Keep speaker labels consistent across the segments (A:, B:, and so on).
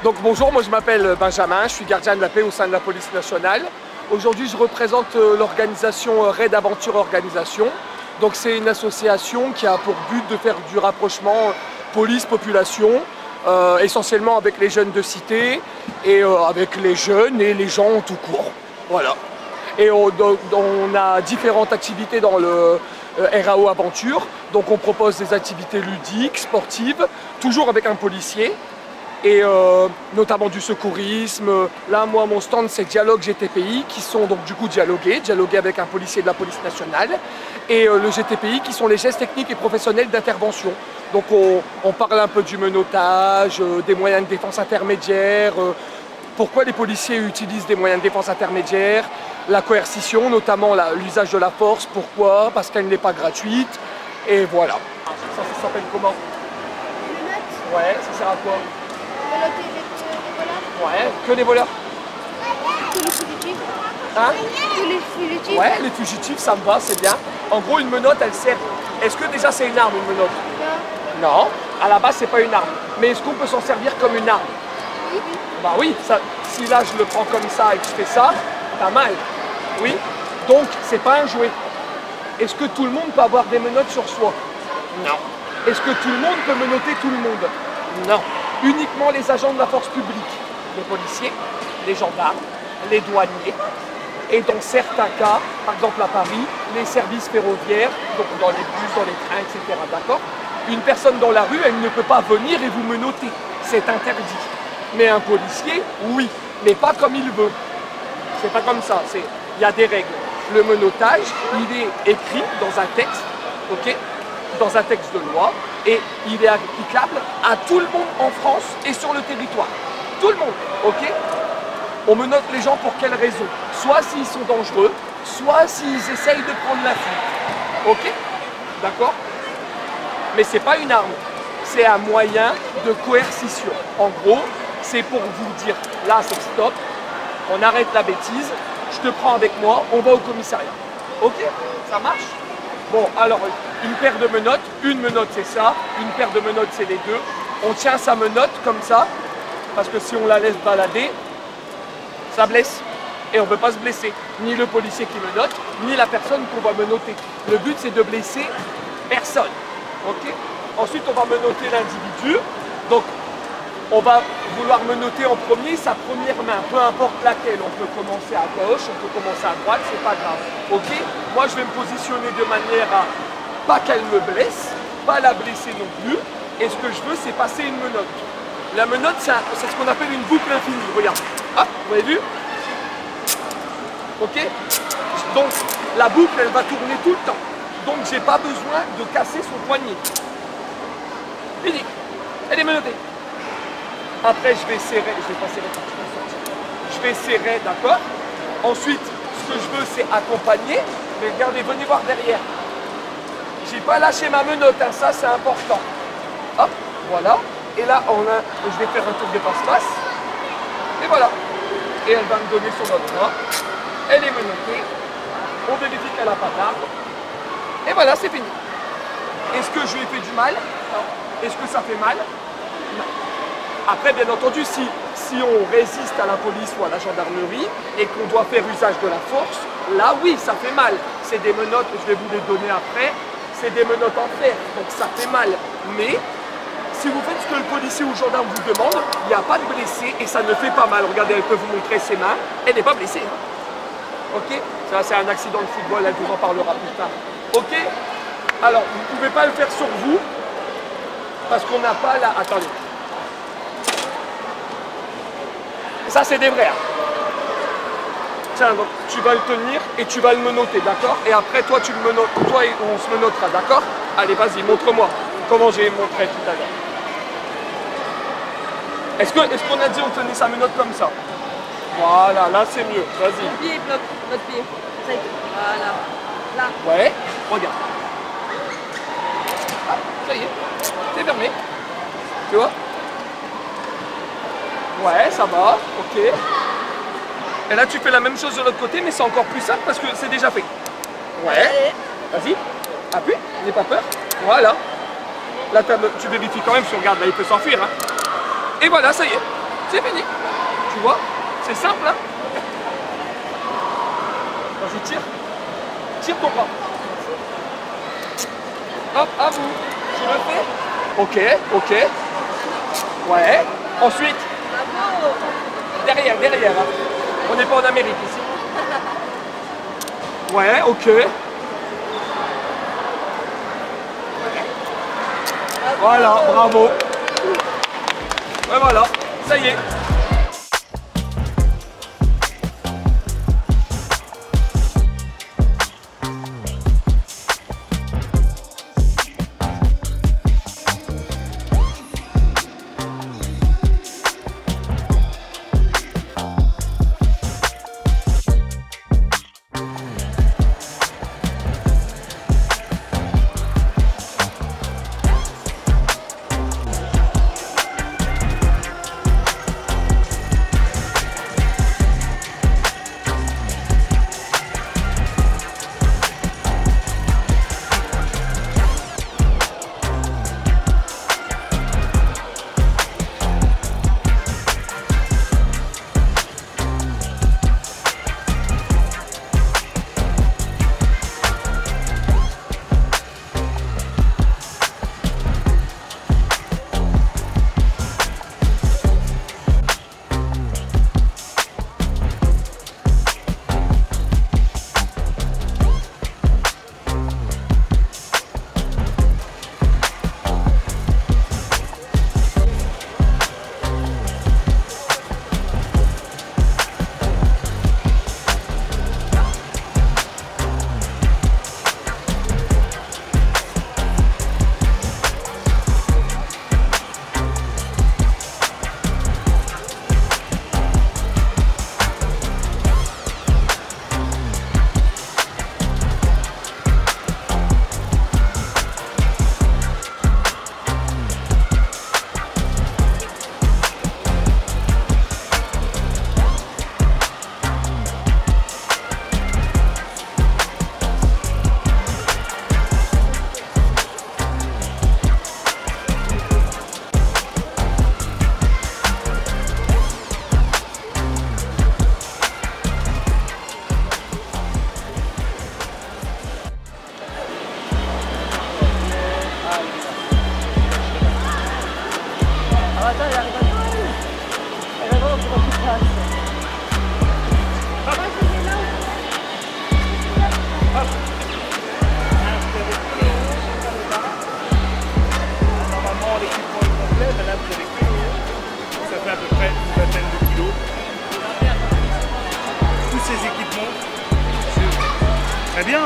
A: Donc bonjour, moi je m'appelle Benjamin, je suis gardien de la paix au sein de la police nationale. Aujourd'hui je représente l'organisation Raid Aventure Organisation. Donc c'est une association qui a pour but de faire du rapprochement police-population, essentiellement avec les jeunes de cité et avec les jeunes et les gens en tout court. Voilà. Et on a différentes activités dans le RAO Aventure. Donc on propose des activités ludiques, sportives, toujours avec un policier. Et notamment du secourisme. Là, moi, mon stand, c'est Dialogue GTPI, qui sont donc du coup dialoguer avec un policier de la police nationale, et le GTPI, qui sont les gestes techniques et professionnels d'intervention. Donc on parle un peu du menottage, des moyens de défense intermédiaires, pourquoi les policiers utilisent des moyens de défense intermédiaires, la coercition, notamment l'usage de la force, pourquoi, parce qu'elle n'est pas gratuite, et voilà. Ça s'appelle comment? Ouais, ça sert à quoi? Ouais, que les voleurs.
B: Que les fugitifs.
A: Hein?
B: Que les fugitifs.
A: Ouais, les fugitifs, ça me va, c'est bien. En gros, une menotte, elle sert. Est-ce que déjà c'est une arme, une menotte? Non. À la base, c'est pas une arme. Mais est-ce qu'on peut s'en servir comme une arme?
B: Oui.
A: Bah oui, ça, si là je le prends comme ça et que je fais ça, pas mal. Oui. Donc, c'est pas un jouet. Est-ce que tout le monde peut avoir des menottes sur soi? Non. Est-ce que tout le monde peut menotter tout le monde? Non. Uniquement les agents de la force publique, les policiers, les gendarmes, les douaniers, et dans certains cas, par exemple à Paris, les services ferroviaires, donc dans les bus, dans les trains, etc. D'accord? Une personne dans la rue, elle ne peut pas venir et vous menotter, c'est interdit. Mais un policier, oui, mais pas comme il veut. C'est pas comme ça, il y a des règles. Le menottage, il est écrit dans un texte, ok? Dans un texte de loi, et il est applicable à tout le monde en France et sur le territoire. Tout le monde, ok? On menotte les gens pour quelles raisons? Soit s'ils sont dangereux, soit s'ils essayent de prendre la fuite. Ok? D'accord? Mais c'est pas une arme, c'est un moyen de coercition. En gros, c'est pour vous dire, là c'est stop, on arrête la bêtise, je te prends avec moi, on va au commissariat. Ok? Ça marche? Bon, alors, une paire de menottes, une menotte c'est ça, une paire de menottes c'est les deux. On tient sa menotte comme ça, parce que si on la laisse balader, ça blesse. Et on ne peut pas se blesser, ni le policier qui menotte, ni la personne qu'on va menotter. Le but c'est de blesser personne. Ok? Ensuite on va menotter l'individu. Donc on va vouloir menotter en premier sa première main, peu importe laquelle. On peut commencer à gauche, on peut commencer à droite, c'est pas grave. Ok? Moi je vais me positionner de manière à pas qu'elle me blesse, pas la blesser non plus. Et ce que je veux, c'est passer une menotte. La menotte, c'est ce qu'on appelle une boucle infinie. Regarde. Hop, vous avez vu? Ok? Donc la boucle, elle va tourner tout le temps. Donc j'ai pas besoin de casser son poignet. Fini. Elle est menottée. Après, je vais serrer, je vais pas serrer, je vais serrer, d'accord? Ensuite, ce que je veux, c'est accompagner. Mais regardez, venez voir derrière. J'ai pas lâché ma menotte, hein, ça c'est important. Hop, voilà. Et là, je vais faire un tour de passe-passe. Et voilà. Et elle va me donner son autre bras. Elle est menottée. On vérifie qu'elle n'a pas d'arme. Et voilà, c'est fini. Est-ce que je lui ai fait du mal? Non. Est-ce que ça fait mal? Non. Après, bien entendu, si on résiste à la police ou à la gendarmerie et qu'on doit faire usage de la force, là, oui, ça fait mal. C'est des menottes, je vais vous les donner après, c'est des menottes en fer, donc ça fait mal. Mais si vous faites ce que le policier ou le gendarme vous demande, il n'y a pas de blessé et ça ne fait pas mal. Regardez, elle peut vous montrer ses mains, elle n'est pas blessée. Ok? Ça, c'est un accident de football, elle vous en parlera plus tard. Ok? Alors, vous ne pouvez pas le faire sur vous, parce qu'on n'a pas la... Attendez. Ça, c'est des vrais. Tiens, donc, tu vas le tenir et tu vas le menotter, d'accord? Et après, toi, tu le menottes, toi et on se menottera, d'accord? Allez, vas-y, montre-moi comment j'ai montré tout à l'heure. Est-ce qu'on a dit on tenait sa menotte comme ça? Voilà, là, c'est mieux. Vas-y.
B: Notre pied, notre pied. Voilà. Là.
A: Ouais, regarde. Ah, ça y est, c'est fermé. Tu vois? Ouais, ça va, ok. Et là, tu fais la même chose de l'autre côté, mais c'est encore plus simple parce que c'est déjà fait. Ouais. Vas-y, appuie, n'aie pas peur. Voilà. Là, tu vérifies quand même si on regarde, là, il peut s'enfuir. Hein. Et voilà, ça y est. C'est fini. Tu vois? C'est simple, hein? Vas-y, tire. Tire ton bras. Hop, à vous. Tu le fais? Ok, ok. Ouais. Ensuite,
B: Bravo.
A: derrière, derrière. Hein. On n'est pas en Amérique ici. Ouais, ok. Voilà, bravo. Ouais, voilà, ça y est.
C: Très bien.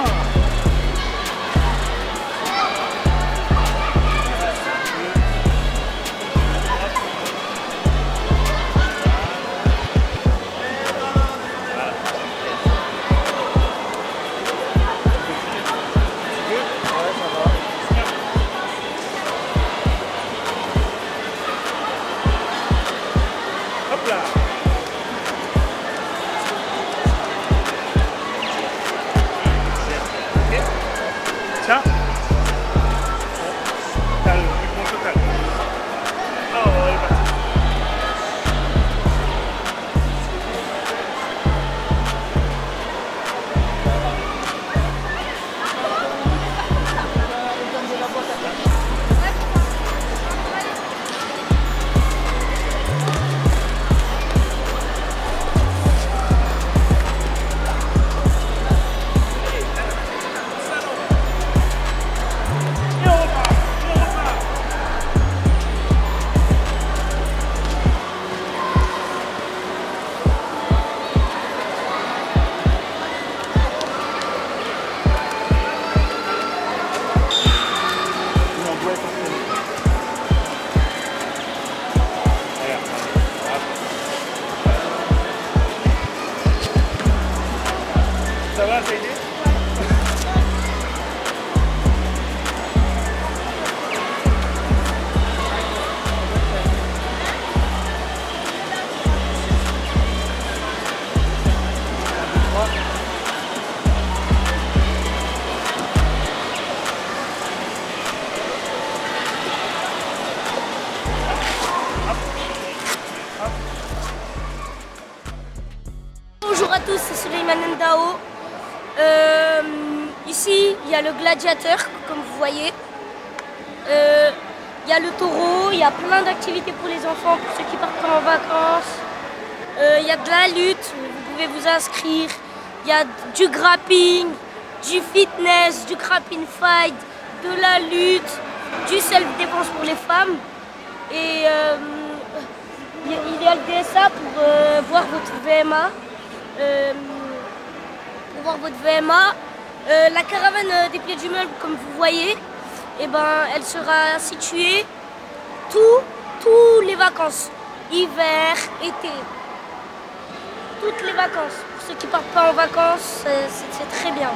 C: Hop là. Tiens. T'as le mouvement total. Oh, elle est partie. Ça va, ça a été? Hop.
D: à tous, c'est Suleiman Ndao. Ici, il y a le gladiateur, comme vous voyez. Il y a le taureau, il y a plein d'activités pour les enfants, pour ceux qui partent en vacances. Il y a de la lutte, vous pouvez vous inscrire. Il y a du grappling, du fitness, du grappling fight, de la lutte, du self-défense pour les femmes. Et il y a le DSA pour voir votre VMA. La caravane des pieds du meuble, comme vous voyez, eh ben, elle sera située tous les vacances, hiver, été, toutes les vacances. Pour ceux qui ne partent pas en vacances, c'est très bien.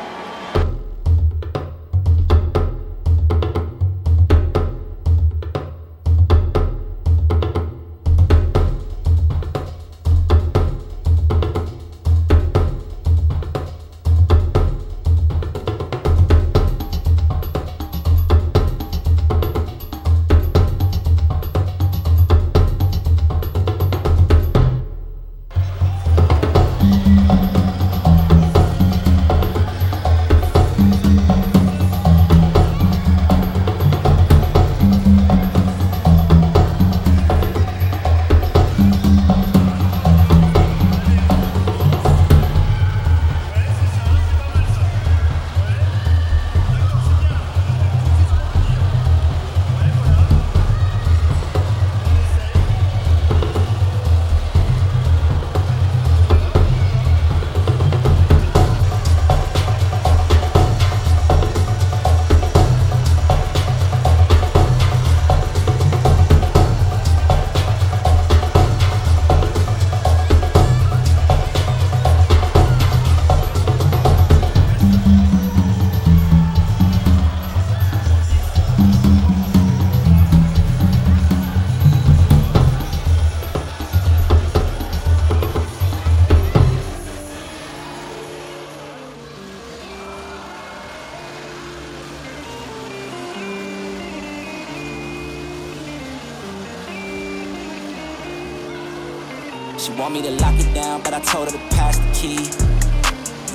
E: She want me to lock it down, but I told her to pass the key.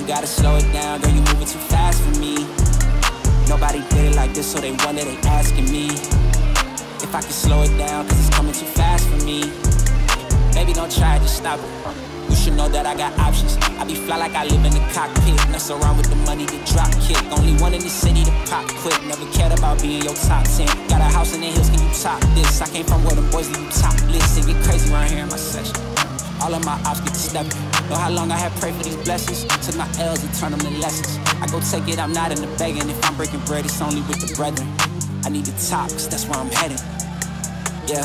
E: You gotta slow it down, girl, you moving too fast for me. Nobody did it like this, so they wonder, they asking me if I can slow it down, cause it's coming too fast for me. Baby, don't try it, just stop it. You should know that I got options. I be fly like I live in the cockpit. Mess around with the money to drop kick. Only one in the city to pop quick. Never cared about being your top 10. Got a house in the hills, can you top this? I came from where them boys leave you topless. It get crazy around here in my section. All of my ops get to stepping. Know how long I have prayed for these blessings. Took my L's and turned them to lessons. I go take it, I'm not in the begging. If I'm breaking bread, it's only with the brethren. I need the top, cause that's where I'm heading. Yeah,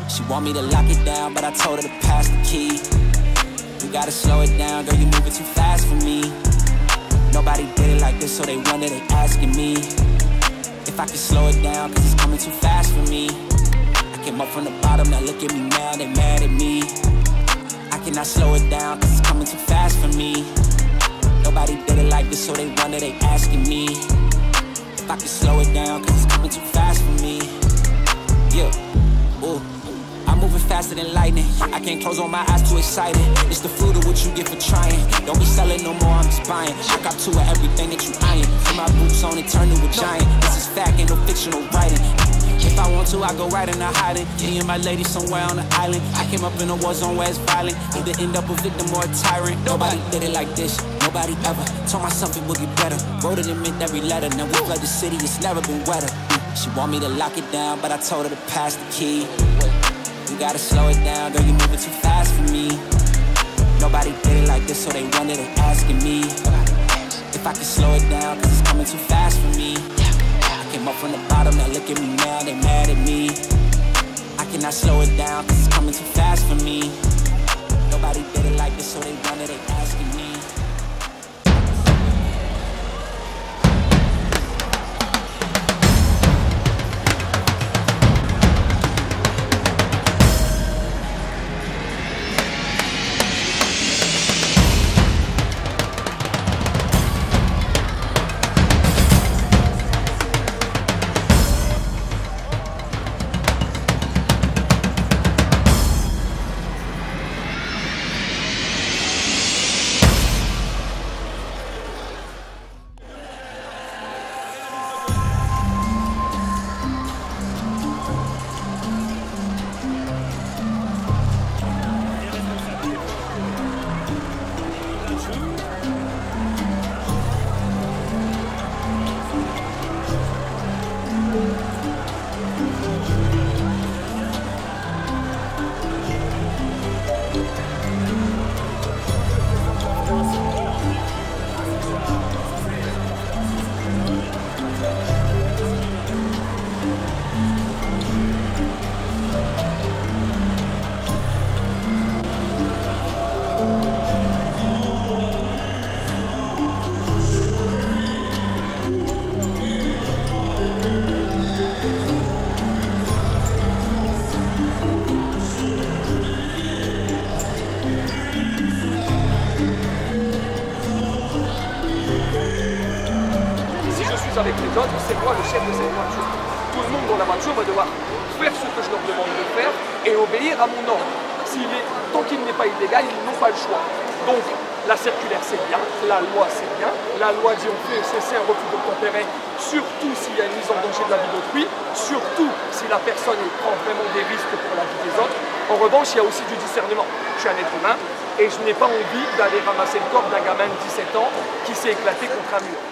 E: she want me to lock it down, but I told her to pass the key. You gotta slow it down, girl, you moving too fast for me. Nobody did it like this, so they wonder, they asking me if I can slow it down, cause it's coming too fast for me. I came up from the bottom, now look at me now, they mad at me. I cannot slow it down, cause it's coming too fast for me. Nobody did it like this, so they wonder, they asking me if I can slow it down, cause it's coming too fast for me. Yeah, ooh, I'm moving faster than lightning. I can't close on my eyes, too excited. It's the fruit of what you get for trying. Don't be selling no more, I'm just buying. I got two of everything that you eyeing. Put my boots on and turn to a giant. This is fact, ain't no fictional writing. If I want to, I go right into hiding. Me and my lady somewhere on the island. I came up in a war zone where it's violent. Either end up a victim or a tyrant. Nobody did it like this, nobody ever. Told myself it would get better. Wrote it and meant every letter. Now we flood the city, it's never been wetter. She want me to lock it down, but I told her to pass the key. You gotta slow it down, girl, you moving too fast for me. Nobody did it like this, so they wonder, they asking me if I can slow it down, cause it's coming too fast for me. I came up from the bottom, now look at me now, they mad at me. I cannot slow it down, cause it's coming too fast for me. Nobody did it like this, so they wonder, they asking me.
A: les uns avec les autres, c'est moi le chef de cette voiture. Tout le monde dans la voiture va devoir faire ce que je leur demande de faire et obéir à mon ordre. Tant qu'il n'est pas illégal, ils n'ont pas le choix. Donc, la circulaire, c'est bien, la loi, c'est bien. La loi dit on fait cesser un refus d'obtempérer, surtout s'il y a une mise en danger de la vie d'autrui, surtout si la personne prend vraiment des risques pour la vie des autres. En revanche, il y a aussi du discernement. Je suis un être humain et je n'ai pas envie d'aller ramasser le corps d'un gamin de 17 ans qui s'est éclaté contre un mur.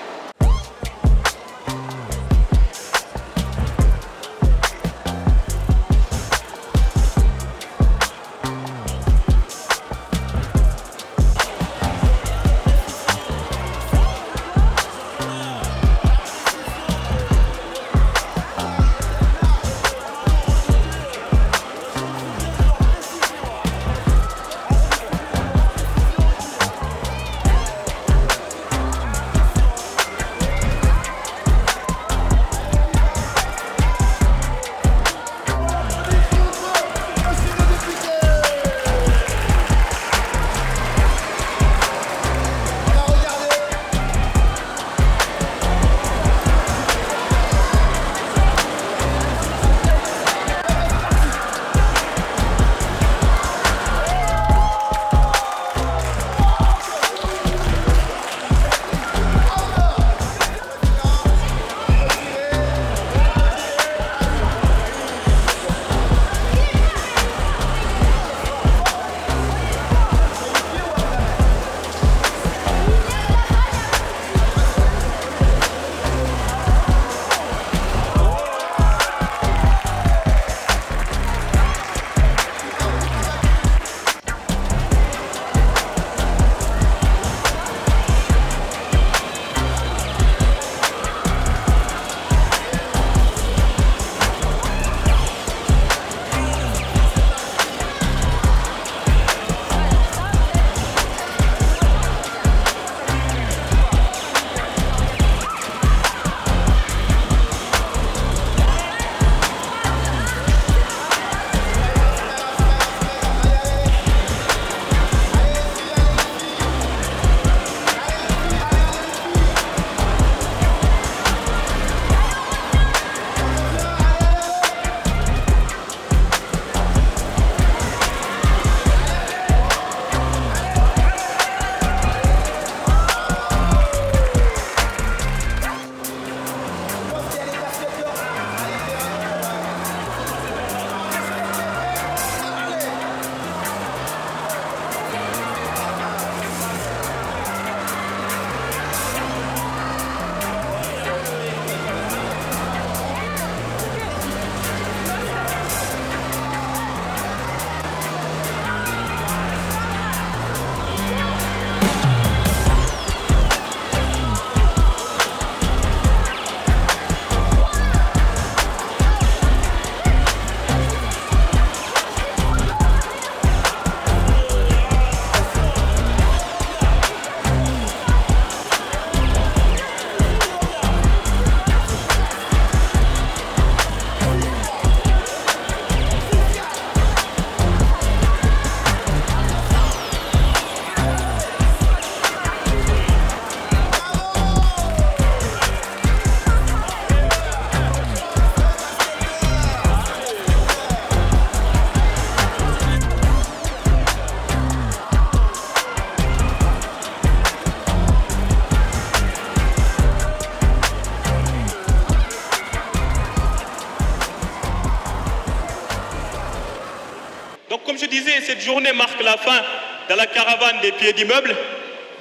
C: Donc comme je disais, cette journée marque la fin de la caravane des pieds d'immeubles,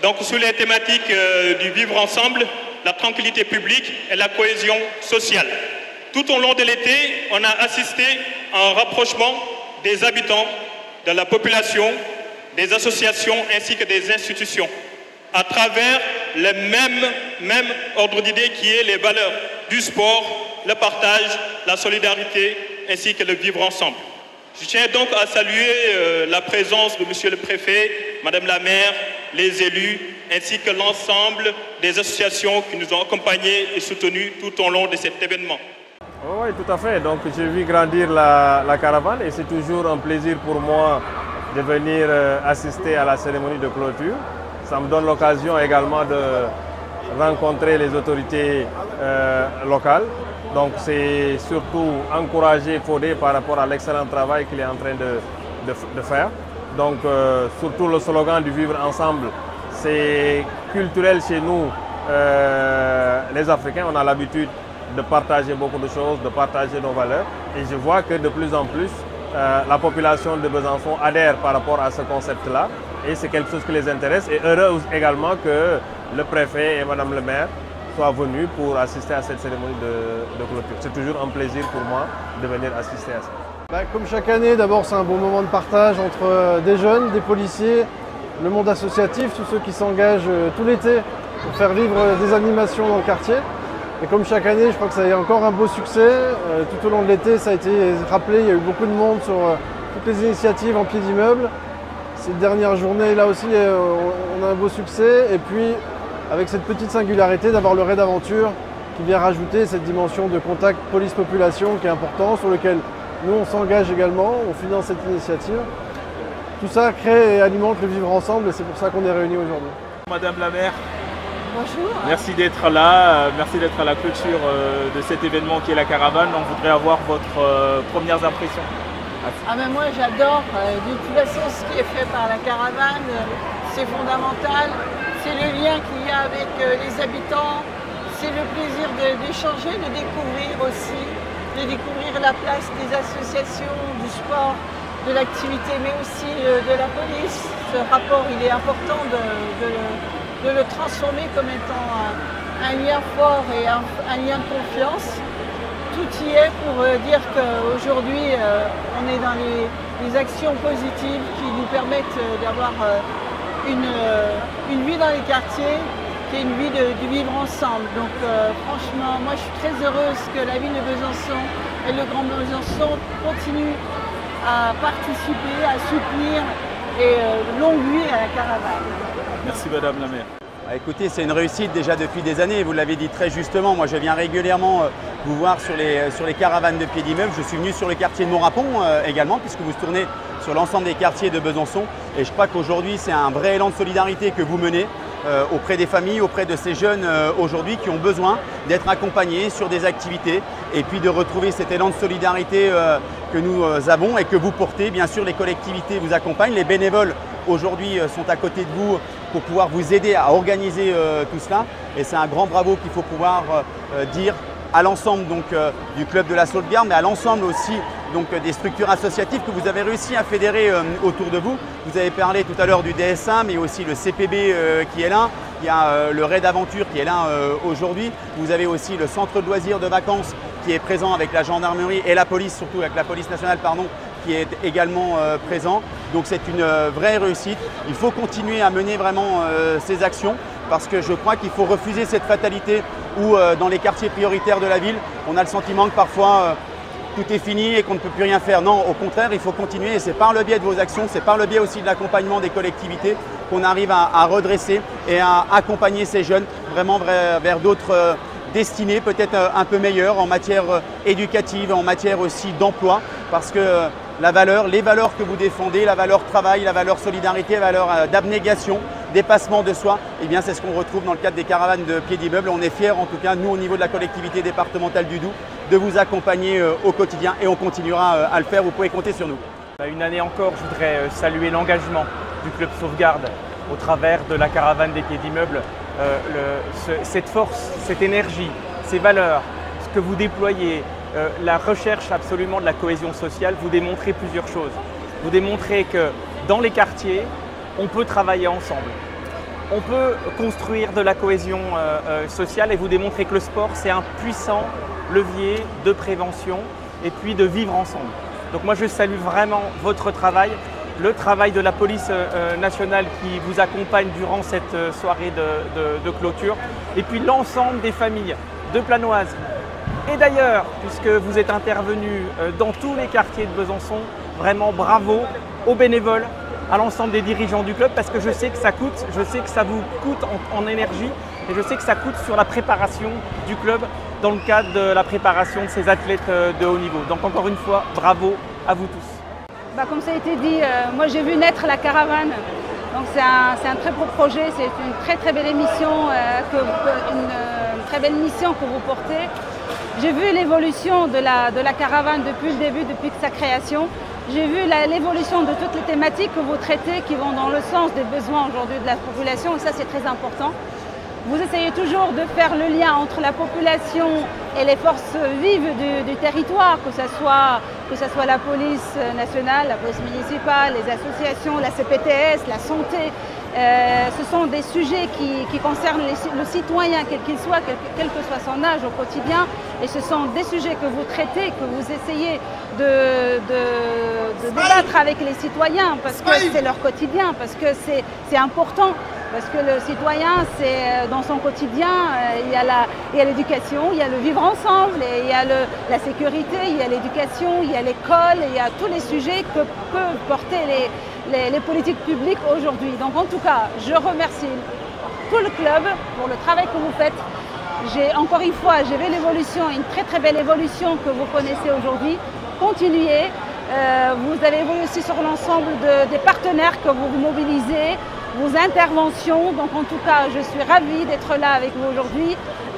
C: donc sous les thématiques du vivre ensemble, la tranquillité publique et la cohésion sociale. Tout au long de l'été, on a assisté à un rapprochement des habitants, de la population, des associations ainsi que des institutions, à travers le même ordre d'idées qui est les valeurs du sport, le partage, la solidarité ainsi que le vivre ensemble. Je tiens donc à saluer la présence de Monsieur le Préfet, Madame la Maire, les élus, ainsi que l'ensemble des associations qui nous ont accompagnés et soutenus tout au long de cet événement.
F: Oui, tout à fait. Donc j'ai vu grandir la caravane et c'est toujours un plaisir pour moi de venir assister à la cérémonie de clôture. Ça me donne l'occasion également de rencontrer les autorités locales. Donc c'est surtout encourager Fodé par rapport à l'excellent travail qu'il est en train de faire. Donc surtout le slogan du vivre ensemble, c'est culturel chez nous, les Africains. On a l'habitude de partager beaucoup de choses, de partager nos valeurs. Et je vois que de plus en plus, la population de Besançon adhère par rapport à ce concept-là. Et c'est quelque chose qui les intéresse. Et heureux également que le préfet et Madame le maire soient venus pour assister à cette cérémonie de clôture. C'est toujours un plaisir pour moi de venir assister à ça.
G: Comme chaque année, d'abord c'est un bon moment de partage entre des jeunes, des policiers, le monde associatif, tous ceux qui s'engagent tout l'été pour faire vivre des animations dans le quartier. Et comme chaque année, je crois que ça a eu encore un beau succès. Tout au long de l'été, ça a été rappelé, il y a eu beaucoup de monde sur toutes les initiatives en pied d'immeuble. Cette dernière journée, là aussi, on a un beau succès. Et puis, avec cette petite singularité d'avoir le raid d'aventure qui vient rajouter cette dimension de contact police-population qui est important, sur lequel nous, on s'engage également, on finance cette initiative. Tout ça crée et alimente le vivre ensemble et c'est pour ça qu'on est réunis aujourd'hui.
H: Madame la maire,
B: Bonjour.
H: merci d'être là, merci d'être à la clôture de cet événement qui est la caravane. On voudrait avoir votre premières impressions.
B: Ah ben moi j'adore, de toute façon ce qui est fait par la caravane, c'est fondamental, c'est le lien qu'il y a avec les habitants, c'est le plaisir d'échanger, de découvrir aussi, de découvrir la place des associations, du sport, de l'activité, mais aussi de la police. Ce rapport il est important de le transformer comme étant un lien fort et un lien de confiance. Tout y est pour dire qu'aujourd'hui, on est dans les actions positives qui nous permettent d'avoir une vie dans les quartiers, qui est une vie du vivre ensemble. Donc franchement, moi je suis très heureuse que la ville de Besançon et le Grand Besançon continuent à participer, à soutenir et longue vie à la caravane.
H: Merci Madame la maire.
I: Écoutez, c'est une réussite déjà depuis des années, vous l'avez dit très justement. Moi, je viens régulièrement vous voir sur les caravanes de pied d'immeuble. Je suis venu sur le quartier de Montrapon également, puisque vous tournez sur l'ensemble des quartiers de Besançon. Et je crois qu'aujourd'hui, c'est un vrai élan de solidarité que vous menez auprès des familles, auprès de ces jeunes aujourd'hui qui ont besoin d'être accompagnés sur des activités et puis de retrouver cet élan de solidarité que nous avons et que vous portez. Bien sûr, les collectivités vous accompagnent, les bénévoles aujourd'hui sont à côté de vous pour pouvoir vous aider à organiser tout cela. Et c'est un grand bravo qu'il faut pouvoir dire à l'ensemble du club de la sauvegarde, mais à l'ensemble aussi des structures associatives que vous avez réussi à fédérer autour de vous. Vous avez parlé tout à l'heure du DSA, mais aussi le CPB qui est là. Il y a le raid d'aventure qui est là aujourd'hui. Vous avez aussi le centre de loisirs de vacances qui est présent avec la gendarmerie et la police, surtout avec la police nationale, pardon, qui est également présent. Donc c'est une vraie réussite. Il faut continuer à mener vraiment ces actions parce que je crois qu'il faut refuser cette fatalité où dans les quartiers prioritaires de la ville, on a le sentiment que parfois tout est fini et qu'on ne peut plus rien faire. Non, au contraire, il faut continuer et c'est par le biais de vos actions, c'est par le biais aussi de l'accompagnement des collectivités qu'on arrive à redresser et à accompagner ces jeunes vraiment vers d'autres destinées peut-être un peu meilleures en matière éducative, en matière aussi d'emploi parce que les valeurs que vous défendez, la valeur travail, la valeur solidarité, la valeur d'abnégation, dépassement de soi, eh bien c'est ce qu'on retrouve dans le cadre des caravanes de pied d'immeuble. On est fiers en tout cas, nous au niveau de la collectivité départementale du Doubs, de vous accompagner au quotidien et on continuera à le faire, vous pouvez compter sur nous.
H: Une année encore, je voudrais saluer l'engagement du Club Sauvegarde au travers de la caravane des pieds d'immeuble. Cette force, cette énergie, ces valeurs, ce que vous déployez, la recherche absolument de la cohésion sociale, vous démontrez plusieurs choses. Vous démontrez que dans les quartiers, on peut travailler ensemble. On peut construire de la cohésion sociale et vous démontrer que le sport, c'est un puissant levier de prévention et puis de vivre ensemble. Donc moi, je salue vraiment votre travail, le travail de la police nationale qui vous accompagne durant cette soirée de clôture et puis l'ensemble des familles de Planoise. Et d'ailleurs, puisque vous êtes intervenus dans tous les quartiers de Besançon, vraiment bravo aux bénévoles, à l'ensemble des dirigeants du club, parce que je sais que ça coûte, je sais que ça vous coûte en énergie et je sais que ça coûte sur la préparation du club dans le cadre de la préparation de ces athlètes de haut niveau. Donc encore une fois, bravo à vous tous.
J: Comme ça a été dit, moi j'ai vu naître la caravane Donc c'est un très beau projet, c'est une très belle émission, une très belle mission que vous portez. J'ai vu l'évolution de la caravane depuis le début, depuis sa création. J'ai vu l'évolution de toutes les thématiques que vous traitez qui vont dans le sens des besoins aujourd'hui de la population, et ça c'est très important. Vous essayez toujours de faire le lien entre la population et les forces vives du territoire, que ce soit la police nationale, la police municipale, les associations, la CPTS, la santé. Ce sont des sujets qui concernent le citoyen, quel qu'il soit, quel que soit son âge au quotidien. Et ce sont des sujets que vous traitez, que vous essayez de débattre avec les citoyens, parce que c'est leur quotidien, parce que c'est important. Parce que le citoyen, c'est dans son quotidien, il y a l'éducation, il y a le vivre ensemble, et il y a la sécurité, il y a l'éducation, il y a l'école, il y a tous les sujets que peuvent porter les politiques publiques aujourd'hui. Donc en tout cas, je remercie tout le club pour le travail que vous faites. Encore une fois, j'ai vu l'évolution, une très belle évolution que vous connaissez aujourd'hui. Continuez. Vous avez évolué aussi sur l'ensemble des partenaires que vous mobilisez, vos interventions. Donc en tout cas, je suis ravie d'être là avec vous aujourd'hui.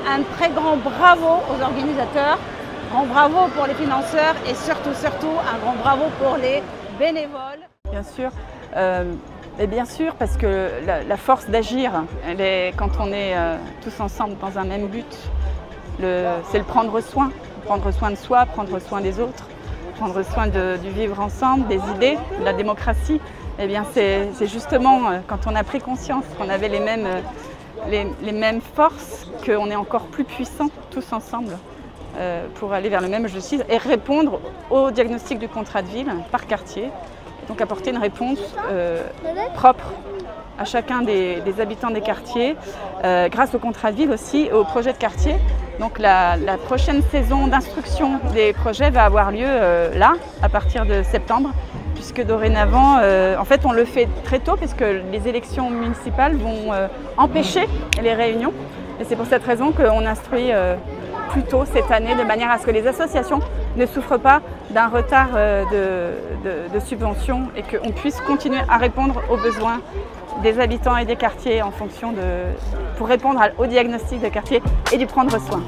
J: Un très grand bravo aux organisateurs, grand bravo pour les financeurs et surtout un grand bravo pour les bénévoles.
K: Bien sûr, parce que la force d'agir, quand on est tous ensemble dans un même but, c'est le prendre soin de soi, prendre soin des autres, prendre soin du vivre ensemble, des idées, de la démocratie. Eh bien, c'est justement quand on a pris conscience qu'on avait les mêmes forces, qu'on est encore plus puissants tous ensemble pour aller vers le même objectif et répondre au diagnostic du contrat de ville par quartier. Donc apporter une réponse propre à chacun des habitants des quartiers, grâce au contrat de ville aussi, au projet de quartier. Donc la prochaine saison d'instruction des projets va avoir lieu là, à partir de septembre, puisque dorénavant, en fait on le fait très tôt, puisque les élections municipales vont empêcher les réunions. Et c'est pour cette raison qu'on instruit plus tôt cette année, de manière à ce que les associations ne souffrent pas d'un retard de subventions et qu'on puisse continuer à répondre aux besoins des habitants et des quartiers pour répondre au diagnostic de quartier et du prendre soin.